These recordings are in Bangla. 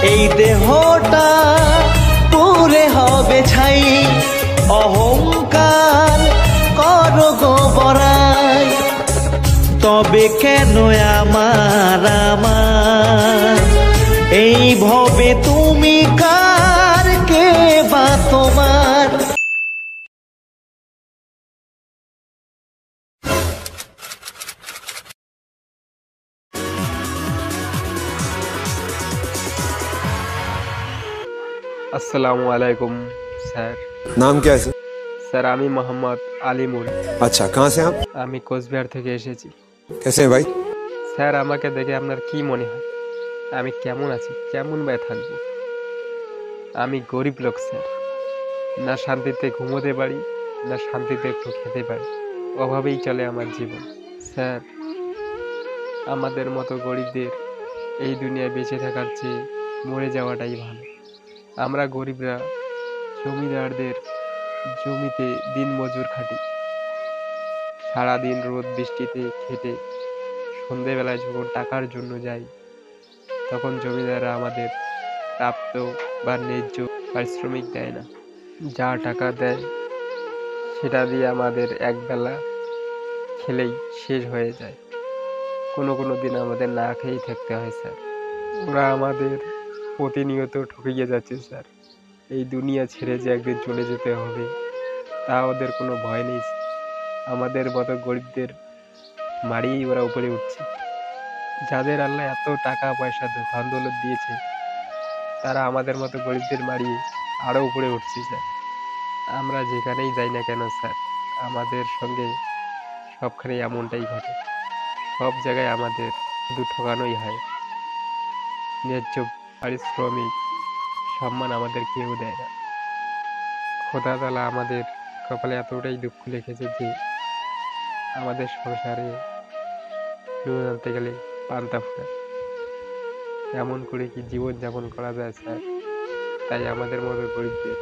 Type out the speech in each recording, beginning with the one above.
এই দেহটা পুরে হবে ছাই, অহংকার করো গো বড়াই। তবে কেন আমার এই ভবে তুমি কার, কে বা তোমার? अस्सलामु अलैकुम सर। नाम क्या है सर? सर आमी मोहम्मद आलिमुल। अच्छा, कहाँ से आप? आमी कोचबिहार থেকে এসেছি। कैसे हैं भाई? স্যার আমাকে দেখে আপনার কি মনে হয় আমি কেমন আছি, কেমন ভাই থাকবো? আমি গরিব লোক স্যার, না শান্তিতে ঘুমোতে পারি, না শান্তিতে একটু খেতে পারি, অভাবেই চলে আমার জীবন। স্যার আমাদের মতো গরিবদের এই দুনিয়ায় বেঁচে থাকার চেয়ে মরে যাওয়াটাই ভালো। আমরা গরিবরা জমিদারদের জমিতে দিন মজুর খাটি, সারাদিন রোদ বৃষ্টিতে খেটে সন্ধেবেলায় যখন টাকার জন্য যাই, তখন জমিদাররা আমাদের প্রাপ্ত বা ন্যায্য পারিশ্রমিক দেয় না। যা টাকা দেয় সেটা দিয়ে আমাদের একবেলা খেলেই শেষ হয়ে যায়। কোনো কোনো দিন আমাদের না খেয়েই থাকতে হয় স্যার। ওরা আমাদের প্রতিনিয়ত ঠকিয়ে যাচ্ছে স্যার। এই দুনিয়া ছেড়ে যে একদিন চলে যেতে হবে তা ওদের কোনো ভয় নেই। আমাদের মতো গরিবদের মারিয়েই ওরা উপরে উঠছে। যাদের আল্লাহ এত টাকা পয়সা ধন দৌলত দিয়েছে তারা আমাদের মতো গরিবদের মারিয়ে আরও উপরে উঠছে স্যার। আমরা যেখানেই যাই না কেন স্যার, আমাদের সঙ্গে সবখানেই এমনটাই ঘটে। সব জায়গায় আমাদের শুধু ঠকানোই হয়। ন্যায্য পারিশ্রমিক সম্মান আমাদের কেউ দেয় না। খোদা তাআলা আমাদের কপালে এতটাই দুঃখ লিখেছে যে আমাদের সংসারে নুন আনতে গেলে পান্তা ফোড়ে। এমন করে কি জীবন যাপন করা যায় স্যার? তাই আমাদের মতো গরিবদের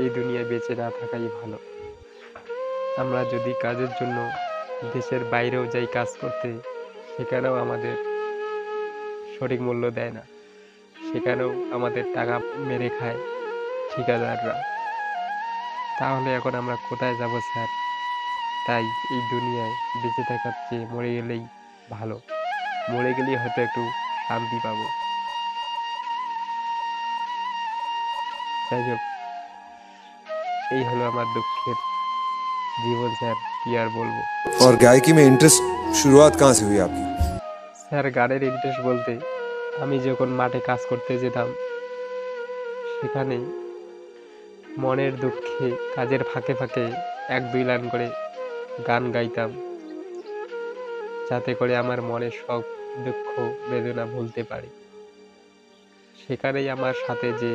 এই দুনিয়ায় বেঁচে না থাকাই ভালো। আমরা যদি কাজের জন্য দেশের বাইরেও যাই কাজ করতে, সেখানেও আমাদের সঠিক মূল্য দেয় না, সেখানেও আমাদের টাকা মেরে খায় ঠিকাদাররা। তাহলে এখন আমরা কোথায় যাব স্যার? তাই এই দুনিয়ায় বেঁচে থাকার চেয়ে মরে গেলেই ভালো। মরে গেলেই হয়তো একটু শান্তি পাবো। যাই হোক, এই হলো আমার দুঃখের জীবন স্যার, কি আর বলবো। और गायकी में इंटरेस्ट शुरुआत कहाँ से हुई आपकी? স্যার গানের ইন্টারেস্ট বলতে আমি যখন মাঠে কাজ করতে যেতাম, সেখানে মনের দুঃখে কাজের ফাঁকে ফাঁকে এক দুই লাইন করে গান গাইতাম, যাতে করে আমার মনের সব দুঃখ বেদনা ভুলতে পারি। সেখানেই আমার সাথে যে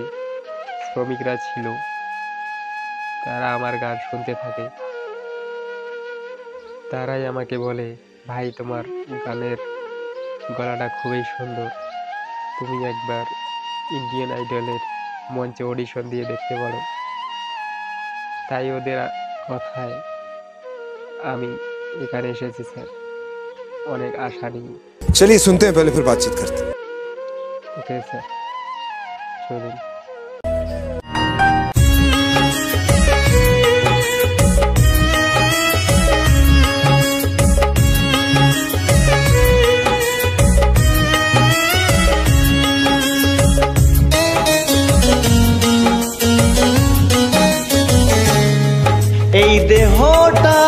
শ্রমিকরা ছিল তারা আমার গান শুনতে থাকে। তারাই আমাকে বলে, ভাই তোমার গানের গলাটা খুবই সুন্দর, তুমি একবার ইন্ডিয়ান আইডলের মঞ্চে অডিশন দিয়ে দেখতে পারো। তাই ওদের কথায় আমি এখানে এসেছি স্যার, অনেক আশা নিয়ে। चलिए सुनते हैं, पहले फिर बातचीत करते हैं। ওকে স্যার, চলুন। এই দেহটা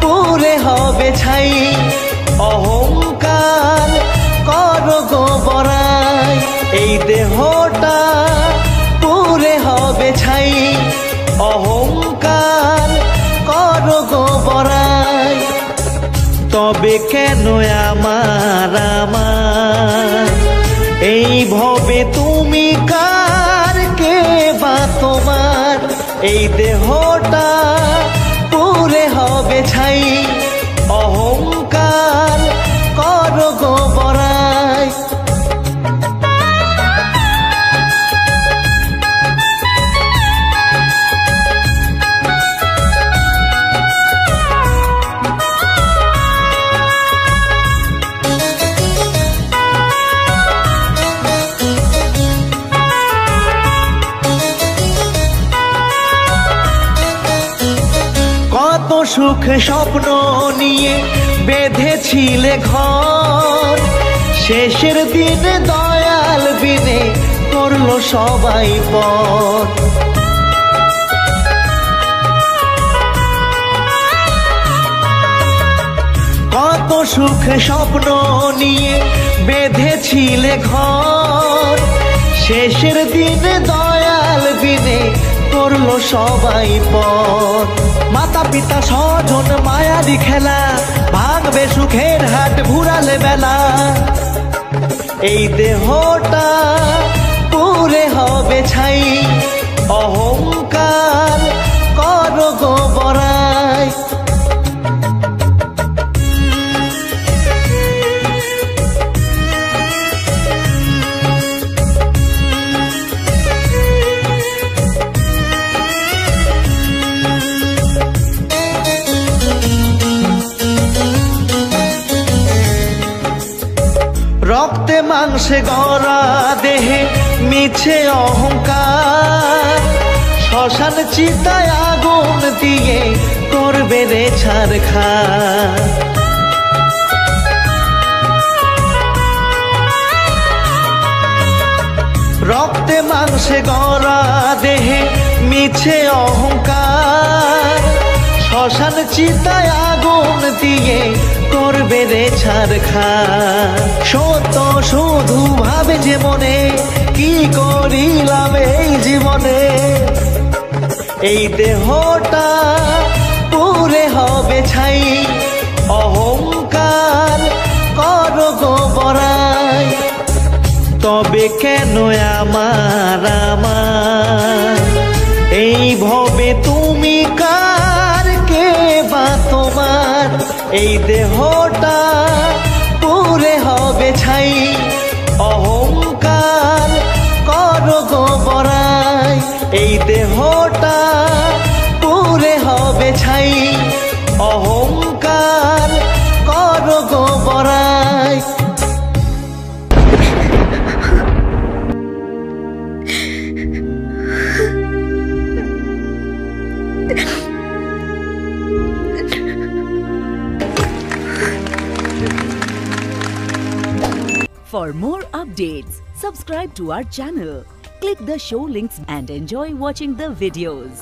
পুরে হবে ছাই, অহংকার করো গো বড়াই। এই দেহটা পুরে হবে ছাই, অহংকার করো গো বড়াই। তবে কেন আমার এই ভবে তুমি কার, কে বা তোমার? এই দেহটা পুরে হবে ছাই, অহংকার করো গো বড়াই। সুখে স্বপ্ন নিয়ে বেঁধেছিলে ঘর, শেষের দিনে দয়াল বিনে করলো সবাই পর। কত সুখে স্বপ্ন নিয়ে বেঁধেছিলে ঘর, শেষের দিনে দয়াল বিনে করলো সবাই পর। মাতা পিতা স্বজন মায়ারি খেলা, ভাঙবে সুখের হাট ঘুরালে বেলা। এই দেহটা পুরে হবে ছাই, অহংকার করো গো বড়াই। রক্তে মাংসে গড়া দেহে মিছে অহংকার, শ্মশান চিতায় আগুন দিয়ে করবে রে ছারখার। রক্তে মাংসে গড়া দেহে মিছে অহংকার, শ্মশান চিতায় আগুন দিয়ে করবে রে ছারখার। সত্য শুধু ভাবে যে মনে, কি করিলাম এই জীবনে। এই দেহটা পুরে হবে ছাই, অহংকার করো গো বড়াই। তবে কেন আমার এই ভবে তুমি কার, কে বা তোমার। এই দেহটা পুরে হবে ছাই, অহংকার করো গো বড়াই। এই দেহটা পুরে হবে ছাই, অহংকার করো গো বড়াই। For more updates, subscribe to our channel, click the show links and enjoy watching the videos.